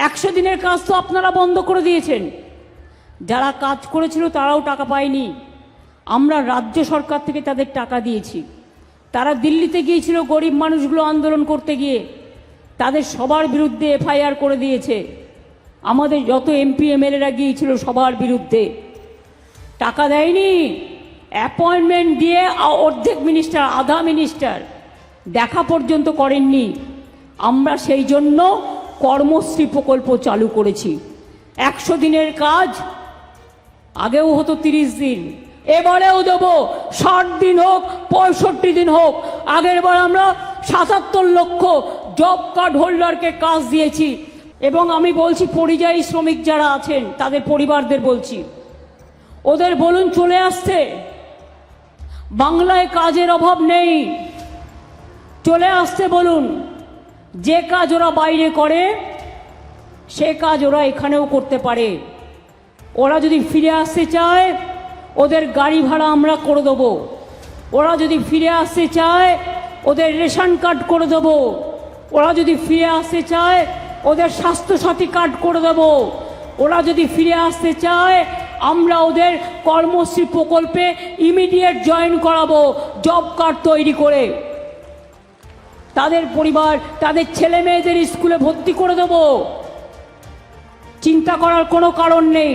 100 দিনের কাজ তো আপনারা বন্ধ করে দিয়েছেন। যারা কাজ করেছিল তারাও টাকা পায়নি। আমরা রাজ্য সরকার থেকে তাদের টাকা দিয়েছি। তারা দিল্লিতে গিয়েছিল গরিব মানুষগুলো আন্দোলন করতে গিয়ে, তাদের সবার বিরুদ্ধে এফআইআর করে দিয়েছে। আমাদের যত এমপি এমএলএরা গিয়েছিল সবার বিরুদ্ধে। টাকা দেয়নি, অ্যাপয়েন্টমেন্ট দিয়ে অর্ধেক মিনিস্টার, আধা মিনিস্টার দেখা পর্যন্ত করেননি। আমরা সেই জন্য কর্মশ্রী প্রকল্প চালু করেছি। 100 দিনের কাজ আগেও হতো 30 দিন, এবারেও দেবো 60 দিন হোক 65 দিন হোক। আগের বার আমরা 77 লক্ষ জব কার্ড হোল্ডারকে কাজ দিয়েছি। এবং আমি বলছি পরিযায়ী শ্রমিক যারা আছেন তাদের পরিবারদের বলছি, ওদের বলুন চলে আসতে। বাংলায় কাজের অভাব নেই, চলে আসতে বলুন। যে কাজ ওরা বাইরে করে সে কাজ ওরা এখানেও করতে পারে। ওরা যদি ফিরে আসতে চায় ওদের গাড়ি ভাড়া আমরা করে দেবো। ওরা যদি ফিরে আসতে চায় ওদের রেশন কার্ড করে দেবো। ওরা যদি ফিরে আসতে চায় ওদের স্বাস্থ্যসাথী কার্ড করে দেবো। ওরা যদি ফিরে আসতে চায় আমরা ওদের কর্মশ্রী প্রকল্পে ইমিডিয়েট জয়েন করাবো, জব কার্ড তৈরি করে। তাদের পরিবার, তাদের ছেলে মেয়েদের স্কুলে ভর্তি করে দেবো। চিন্তা করার কোনো কারণ নেই।